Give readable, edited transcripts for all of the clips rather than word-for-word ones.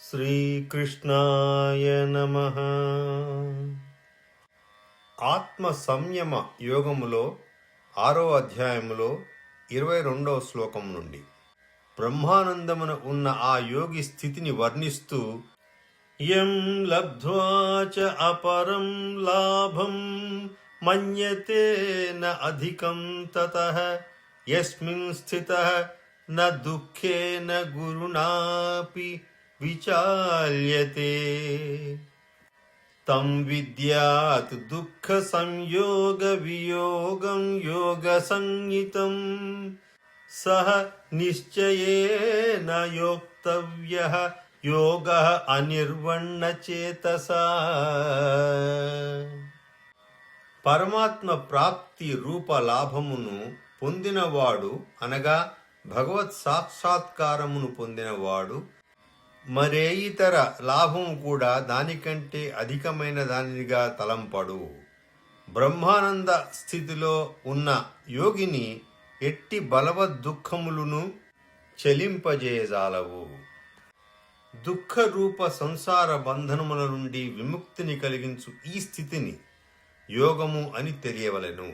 శ్రీకృష్ణాయ నమః. ఆత్మ సంయమ యోగములో 6వ అధ్యాయములో 22వ శ్లోకం నుండి బ్రహ్మానందమున ఉన్న ఆ యోగి స్థితిని వర్ణిస్తూ యం లబ్ధ్వా చ అపరం లాభం మన్యతే న అధికం తతః యస్మిన్ స్థితః న దుఃఖేన గురుణాపి విచాల్యతే తం విద్యాత్ దుఃఖ సంయోగ వియోగం యోగ సంహితం సహ నిశ్చయేన యోక్తవ్యః యోగః అనిర్వణ్ణ చేతసా. పరమాత్మ ప్రాప్తి రూప లాభమును పొందినవాడు అనగా భగవత్ సాక్షాత్కారమును పొందినవాడు మరే ఇతర లాభము కూడా దానికంటే అధికమైన దానిగా తలంపడు. బ్రహ్మానంద స్థితిలో ఉన్న యోగిని ఎట్టి బలవద్ దుఃఖములను చెలింపజేయజాలవు. దుఃఖ రూప సంసార బంధనముల నుండి విముక్తిని కలిగించు ఈ స్థితిని యోగము అని తెలియవలెను.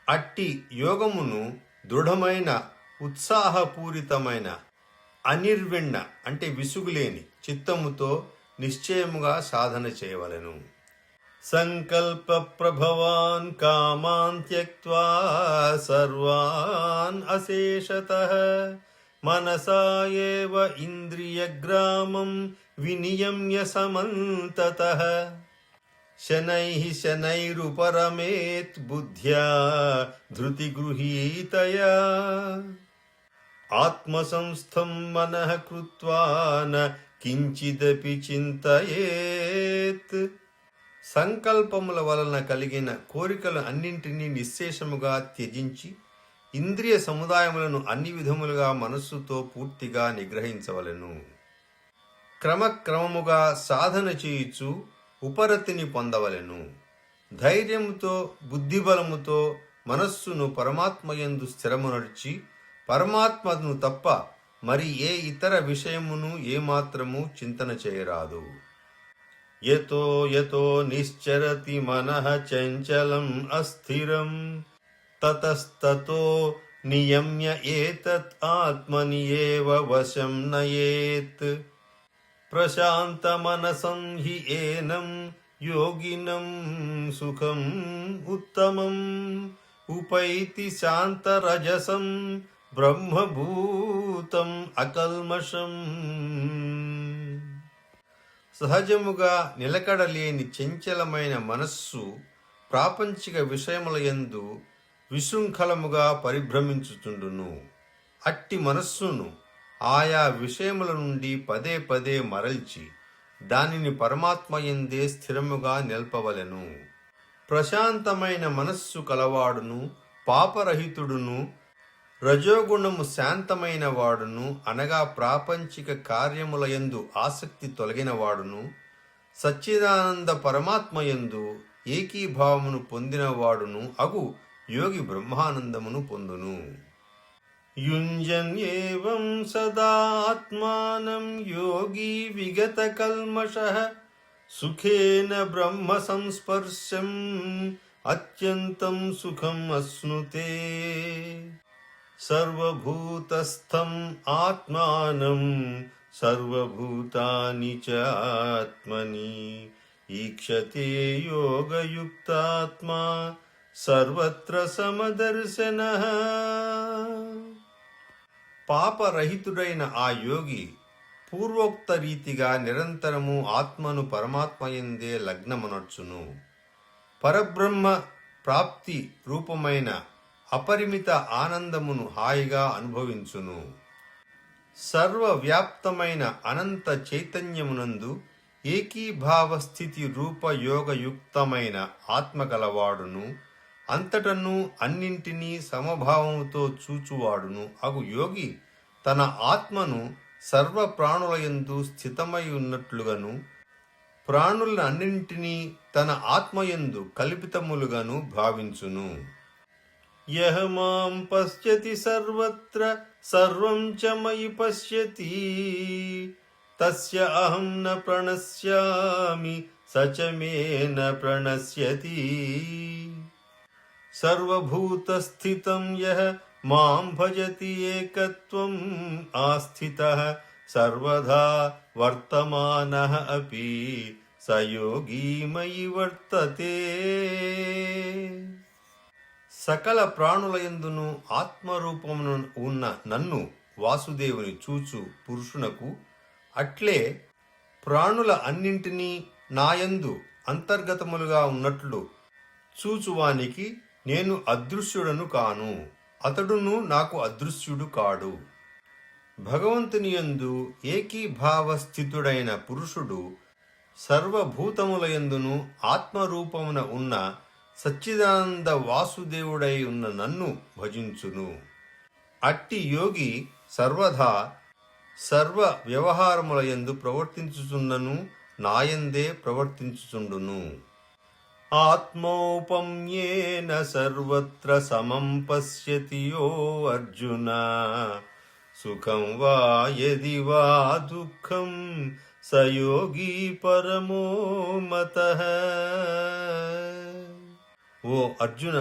అట్టి యోగమును దృఢమైన ఉత్సాహపూరితమైన అనిర్విణ్ణ అంటే విసుగులేని చిత్తముతో నిశ్చయముగా సాధన చేయవలెను. సంకల్ప ప్రభవాన్ కామాన్ త్యక్త్వా సర్వాన్ అశేషతః మనసా ఏవ ఇంద్రియగ్రామం వినియమ్య సమంతతః శనైః శనైరుపరమేత్ బుద్ధ్యా ధృతిగృహీతయా ఆత్మసంస్థం మనః కృత్వా న కించిదపి చింతయేత్. సంకల్పముల వలన కలిగిన కోరికలు అన్నింటినీ నిశ్శేషముగా త్యజించి ఇంద్రియ సముదాయములను అన్ని విధములుగా మనస్సుతో పూర్తిగా నిగ్రహించవలెను. క్రమక్రమముగా సాధన చేయుచు ఉపరతిని పొందవలెను. ధైర్యముతో బుద్ధిబలముతో మనస్సును పరమాత్మయందు స్థిరమునర్చి పరమాత్మను తప్ప మరి ఏ ఇతర విషయమును ఏమాత్రము చింతన చేయరాదు. యతో యతో నిశ్చరతి మనః చంచలం అస్థిరం తతస్తతో నియమ్య ఏతత్ ఆత్మని ఏవ వశం నయేత్. ప్రశాంత మనసం హి ఏనం యోగినం సుఖం ఉత్తమం ఉపైతి శాంతరజసం బ్రహ్మభూతం అకల్మషం. సహజముగా నిలకడలేని చంచలమైన మనస్సు ప్రాపంచిక విషయముల యందు విశృంఖలముగా పరిభ్రమించుచుండును. అట్టి మనస్సును ఆయా విషయముల నుండి పదే పదే మరల్చి దానిని పరమాత్మయందే స్థిరముగా నిల్పవలెను. ప్రశాంతమైన మనస్సు కలవాడును పాపరహితుడును రజోగుణము శాంతమైన వాడును అనగా ప్రాపంచిక కార్యములయందు ఆసక్తి తొలగిన వాడును సచ్చిదానంద పరమాత్మయందు ఏకీభావమును పొందినవాడును అగు యోగి బ్రహ్మానందమును పొందును. యుంజన్యేవం సదా ఆత్మానం యోగి విగత కల్మషః సుఖేన బ్రహ్మ సంస్పర్శం అత్యంతం సుఖం అశ్నుతే. సర్వభూతస్థం ఆత్మానం సర్వభూతాని చ ఆత్మని ఈక్షతే యోగయుక్తాత్మా సర్వత్ర సమదర్శనః. పాపరహితుడైన ఆ యోగి పూర్వోక్త రీతిగా నిరంతరము ఆత్మను పరమాత్మయందే లగ్నమునర్చును. పరబ్రహ్మ ప్రాప్తి రూపమైన అపరిమిత ఆనందమును హాయిగా అనుభవించును. సర్వవ్యాప్తమైన అనంత చైతన్యమునందు ఏకీభావ స్థితి రూపయోగయుక్తమైన ఆత్మ గలవాడును అంతటను అన్నింటినీ సమభావముతో చూచువాడును అగు యోగి తన ఆత్మను సర్వ ప్రాణులయందు స్థితమై ఉన్నట్లుగాను ప్రాణులన్నింటినీ తన ఆత్మయందు కల్పితములుగాను భావించును. యః మాం పశ్యతి సర్వత్ర సర్వం చ మయి పశ్యతి తస్య అహం న ప్రణశ్యామి సచ మే న ప్రణశ్యతి. సర్వభూతస్థితం యః మాం భజతి ఏకత్వం ఆస్థితః సర్వదా వర్తమానః అపి స యోగీ మయి వర్తతే. సకల ప్రాణులయందును ఆత్మరూపమున ఉన్న నన్ను వాసుదేవుని చూచు పురుషునకు అట్లే ప్రాణుల అన్నింటినీ నాయందు అంతర్గతములుగా ఉన్నట్లు చూచువానికి నేను అదృశ్యుడను కాను, అతడును నాకు అదృశ్యుడు కాడు. భగవంతుని యందు ఏకీభావస్థితుడైన పురుషుడు సర్వభూతములయందును ఆత్మరూపమున ఉన్న సచ్చిదానంద వాసుదేవుడై ఉన్న నన్ను భజించును. అట్టి యోగి సర్వదా సర్వ వ్యవహారములయందు ప్రవర్తించుచున్నను నాయందే ప్రవర్తించుచుండును. ఆత్మౌపమ్యేన సర్వత్ర సమం పశ్యతి యో అర్జున సుఖం వా యది వా దుఃఖం స యోగీ పరమో మతః. ఓ అర్జున,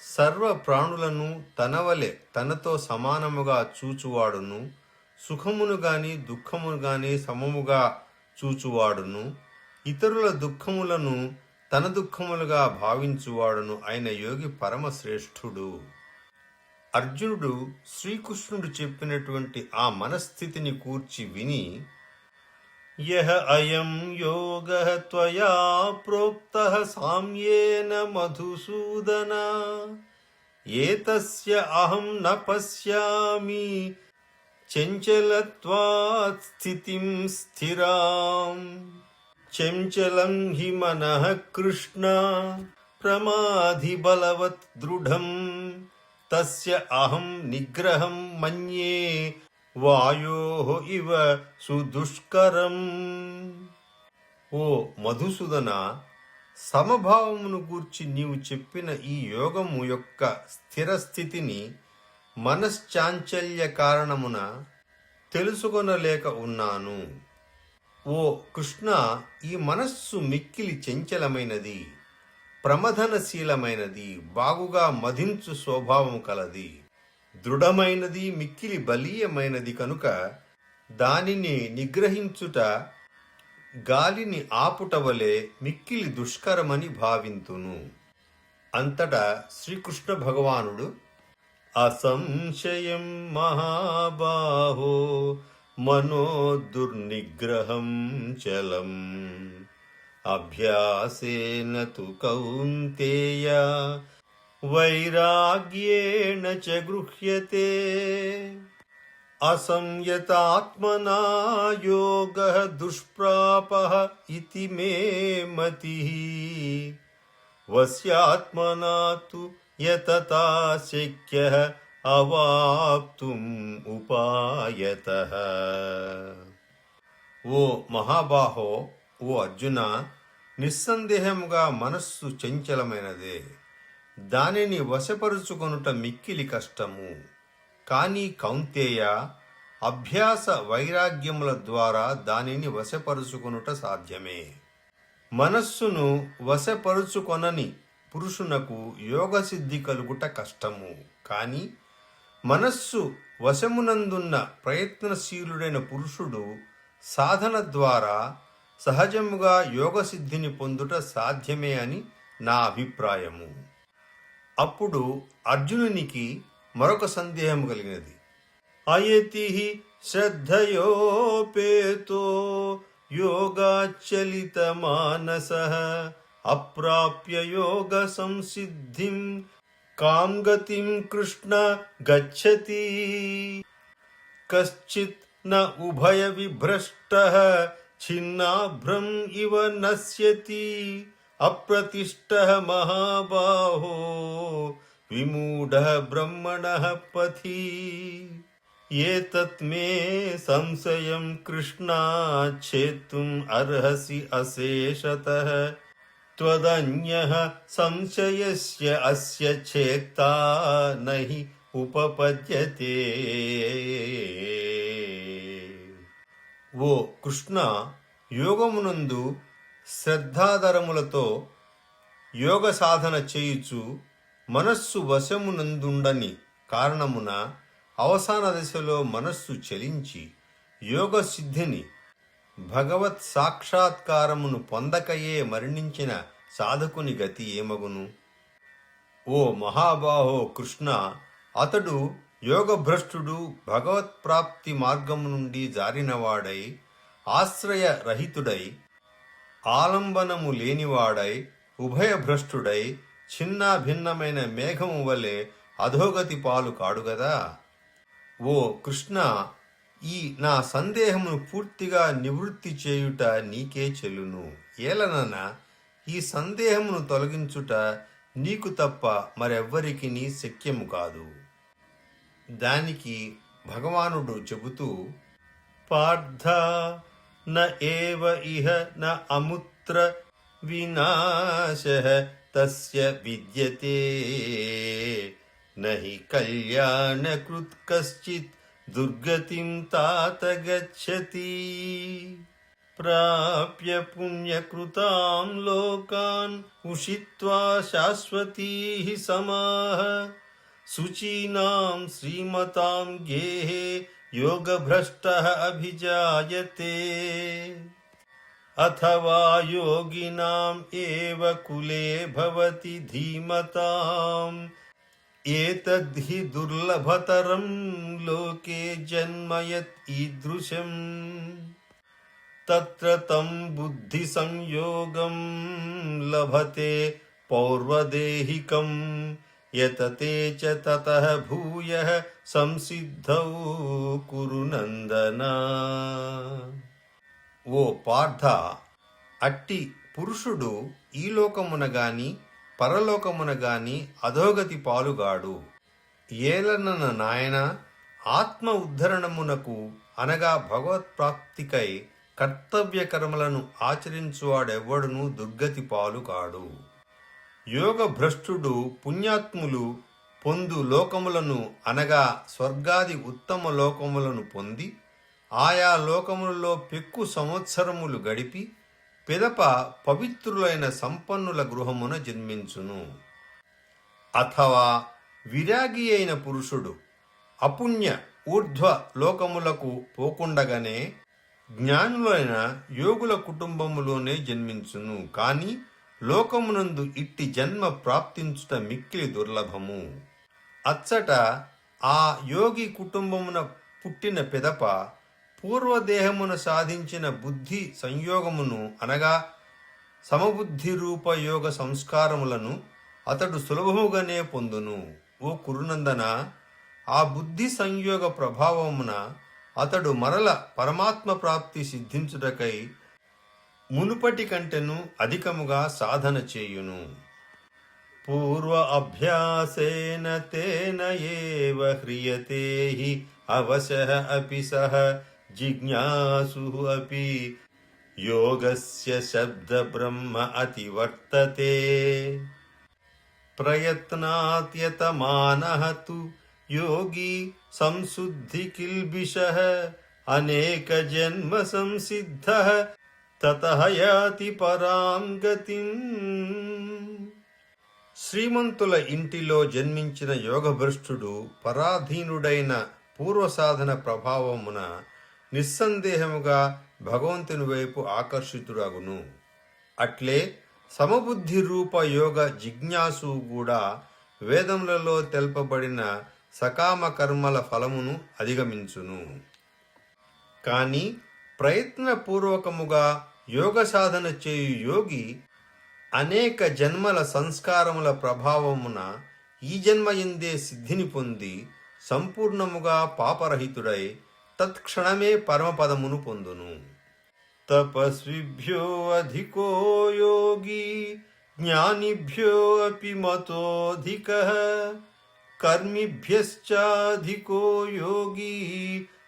సర్వ ప్రాణులను తనవలె తనతో సమానముగా చూచువాడును, సుఖమును గాని దుఃఖమును గాని సమముగా చూచువాడును, ఇతరుల దుఃఖములను తన దుఃఖములుగా భావించువాడును అయిన యోగి పరమశ్రేష్ఠుడు. అర్జునుడు శ్రీకృష్ణుడు చెప్పినటువంటి ఆ మనస్థితిని కూర్చి విని, యః అయం యోగః త్వయా ప్రోక్తః సామ్యేన మధుసూదన ఏతస్య అహం న పశ్యామి చంచలత్వాత్ స్థితిం స్థిరాం. చంచలం హి మనః కృష్ణ ప్రమాధి బలవత్ దృఢం తస్య అహం నిగ్రహం మన్యే వాయోః ఇవ సుదుష్కరం. ఓ మధుసూదన, సమభావమును గూర్చి నీవు చెప్పిన ఈ యోగము యొక్క స్థిరస్థితిని మనశ్చాంచల్య కారణమున తెలుసుకొనలేక ఉన్నాను. ఓ కృష్ణ, ఈ మనస్సు మిక్కిలి చంచలమైనది, ప్రమథనశీలమైనది, బాగుగా మధించు స్వభావము కలది, దృఢమైనది, మిక్కిలి బలీయమైనది కనుక దానిని నిగ్రహించుట గాలిని ఆపుట వలె మిక్కిలి దుష్కరమని భావింతును. అంతటా శ్రీకృష్ణ భగవానుడు, అసంశయం మహాబాహో మనో దుర్నిగ్రహం చలం అభ్యాసేన తు కౌంతేయ వైరాగ్యేణ చ గృహ్యతే. అసంయతాత్మనా యోగః దుష్ప్రాపః ఇతి మే మతిః వస్యాత్మనా తు యతతా శక్యః అవాప్తుం ఉపాయతః. ఓ మహాబాహో, ఓ అర్జున, నిస్సందేహముగా మనస్సు చంచలమైనదే, దానిని వశపరుచుకొనుట మిక్కిలి కష్టము. కానీ కౌంతేయ, అభ్యాస వైరాగ్యముల ద్వారా దానిని వశపరుచుకొనుట సాధ్యమే. మనస్సును వశపరుచుకొనని పురుషునకు యోగసిద్ధి కలుగుట కష్టము. కానీ మనస్సు వశమునందున్న ప్రయత్నశీలుడైన పురుషుడు సాధన ద్వారా సహజముగా యోగసిద్ధిని పొందుట సాధ్యమే అని నా అభిప్రాయము. అప్పుడు అర్జునునికి మరొక సందేహం కలిగినది. అయతి శ్రద్ధయోపేతో యోగాచలిత మానసః అప్రాప్య యోగ సంసిద్ధిం కాం గతిం కృష్ణ గచ్చతి. కశ్చిత్ న ఉభయ విభ్రష్టః ఛిన్నాభ్రం ఇవ నశ్యతి అప్రతిష్ఠః మహాబాహో విమూఢః బ్రహ్మణః పథి. ఏతత్ మే సంశయం కృష్ణ ఛేత్తుం అర్హసి అశేషతః త్వదన్యః సంశయస్య అస్య ఛేత్తా నహి ఉపపద్యతే. ఓ కృష్ణ, యోగమునందు శ్రద్ధాధరములతో యోగ సాధన చేయుచు మనస్సు వశమునందుండని కారణమున అవసాన దశలో మనస్సు చలించి యోగ సిద్ధిని భగవత్ సాక్షాత్కారమును పొందకయే మరణించిన సాధకుని గతి ఏమగును? ఓ మహాబాహో కృష్ణ, అతడు యోగభ్రష్టుడు, భగవత్ప్రాప్తి మార్గము నుండి జారినవాడై, ఆశ్రయరహితుడై, ఆలంబనము లేనివాడై, ఉభయభ్రష్టుడై, చిన్న భిన్నమైన మేఘము వలె అధోగతి పాలు కాడుగదా. ఓ కృష్ణ, ఈ నా సందేహమును పూర్తిగా నివృత్తి చేయుట నీకే చెల్లును. ఏలనన ఈ సందేహమును తొలగించుట నీకు తప్ప మరెవ్వరికి శక్యము కాదు. దానికి భగవానుడు చెబుతూ, పార్థ న ఏవ ఇహ న అముత్ర వినాశః తస్య విద్యతే నహి కళ్యాణకృత్ కశ్చిత్ దుర్గతిం తాత గచ్చతి. ప్రాప్య పుణ్యకృతాం లోకాన్ ఉషిత్వా శాశ్వతీః సమాః శుచీనాం శ్రీమతాం గేహే యోగభ్రష్టః అభిజాయతే. అథవా యోగినాం ఏవ కులే భవతి ధీమతాం ఏతద్ధి దుర్లభతరం లోకే జన్మయత్ ఈదృశం. తత్ర తం బుద్ధి సంయోగం లభతే పౌర్వదేహికం యతతే చ తతః భూయః సంసిద్ధౌ కురు నందన. ఓ పార్థ, అట్టి పురుషుడు ఈ లోకమున గాని పరలోకమున గాని అధోగతి పాలుగాడు. ఏలనన నాయన, ఆత్మ ఉద్ధరణమునకు అనగా భగవత్ప్రాప్తికై కర్తవ్య కర్మలను ఆచరించువాడెవ్వడును దుర్గతి పాలు కాడు. యోగ భ్రష్టుడు పుణ్యాత్ములు పొందు లోకములను అనగా స్వర్గాది ఉత్తమ లోకములను పొంది ఆయా లోకములలో పెక్కు సంవత్సరములు గడిపి పిదప పవిత్రులైన సంపన్నుల గృహమున జన్మించును. అథవా విరాగి అయిన పురుషుడు అపుణ్య ఊర్ధ్వ లోకములకు పోకుండగానే జ్ఞానులైన యోగుల కుటుంబములోనే జన్మించును. కాని లోకమునందు ఇట్టి జన్మ ప్రాప్తించుట మిక్కిలి దుర్లభము. అచ్చట ఆ యోగి కుటుంబమున పుట్టిన పిదప పూర్వదేహమున సాధించిన బుద్ధి సంయోగమును అనగా సమబుద్ధి రూప యోగ సంస్కారములను అతడు సులభముగానే పొందును. ఓ కురునందన, ఆ బుద్ధి సంయోగ ప్రభావమున అతడు మరల పరమాత్మ ప్రాప్తి సిద్ధించుటకై మునుపటి కంటెను అధికముగా సాధన చేయును. పూర్వ అభ్యాసేన తేన ఏవ హ్రియతే హి అవశః అపి సః జిజ్ఞాసు అపి యోగస్య శబ్ద బ్రహ్మ అతివర్తతే. ప్రయత్నాత్యతమానః తు యోగి సంశుద్ధి కిల్బిషః అనేక జన్మ సంసిద్ధః తతః యాతి పరాం గతిం. శ్రీమంతుల ఇంటిలో జన్మించిన యోగభ్రష్టుడు పరాధీనుడైన పూర్వసాధన ప్రభావమున నిస్సందేహముగా భగవంతుని వైపు ఆకర్షితుడగును. అట్లే సమబుద్ధి రూప యోగ జిజ్ఞాసు కూడా వేదములలో తెలుపబడిన సకామ కర్మల ఫలమును అధిగమించును. కాని ప్రయత్నపూర్వకముగా యోగ సాధన చేయు యోగి అనేక జన్మల సంస్కారముల ప్రభావమున ఈ జన్మయందే సిద్ధిని పొంది సంపూర్ణముగా పాపరహితుడై తత్క్షణమే పరమపదమును పొందును. తపస్విభ్యో అధికో యోగి జ్ఞానిభ్యో అపి మతోధికః కర్మిభ్యశ్చాధికో యోగి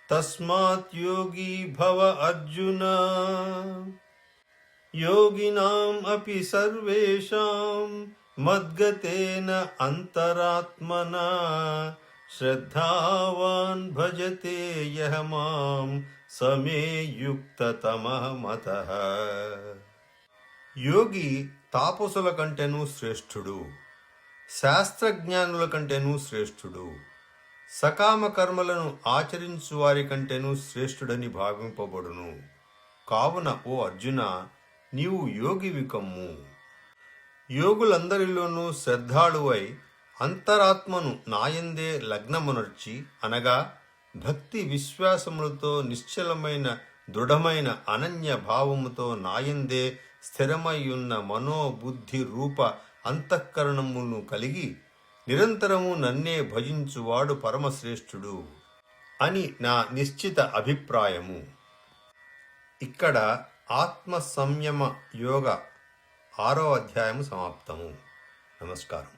తస్మాత్ యోగి భవ అర్జున. యోగినాం అపి సర్వేషాం మద్గతేన అంతరాత్మనా శ్రద్ధావాన్ భజతే యః మాం సమే యుక్తతమః మతః. యోగి తాపసుల కంటేనూ శ్రేష్ఠుడు, శాస్త్రజ్ఞానుల కంటేనూ శ్రేష్ఠుడు, సకామ కర్మలను ఆచరించు వారి కంటేనూ శ్రేష్ఠుడని భావింపబడును. కావున ఓ అర్జున, నీవు యోగివి కమ్ము. యోగులందరిలోనూ శ్రద్ధాళువై అంతరాత్మను నాయందే లగ్నమునర్చి, అనగా భక్తి విశ్వాసములతో నిశ్చలమైన దృఢమైన అనన్య భావముతో నాయందే స్థిరమయ్యున్న మనోబుద్ధి రూప అంతఃకరణమును కలిగి నిరంతరము నన్నే భజించువాడు పరమశ్రేష్ఠుడు అని నా నిశ్చిత అభిప్రాయము. ఇక్కడ ఆత్మ సంయమ యోగ 6వ అధ్యాయము సమాప్తము. నమస్కారం.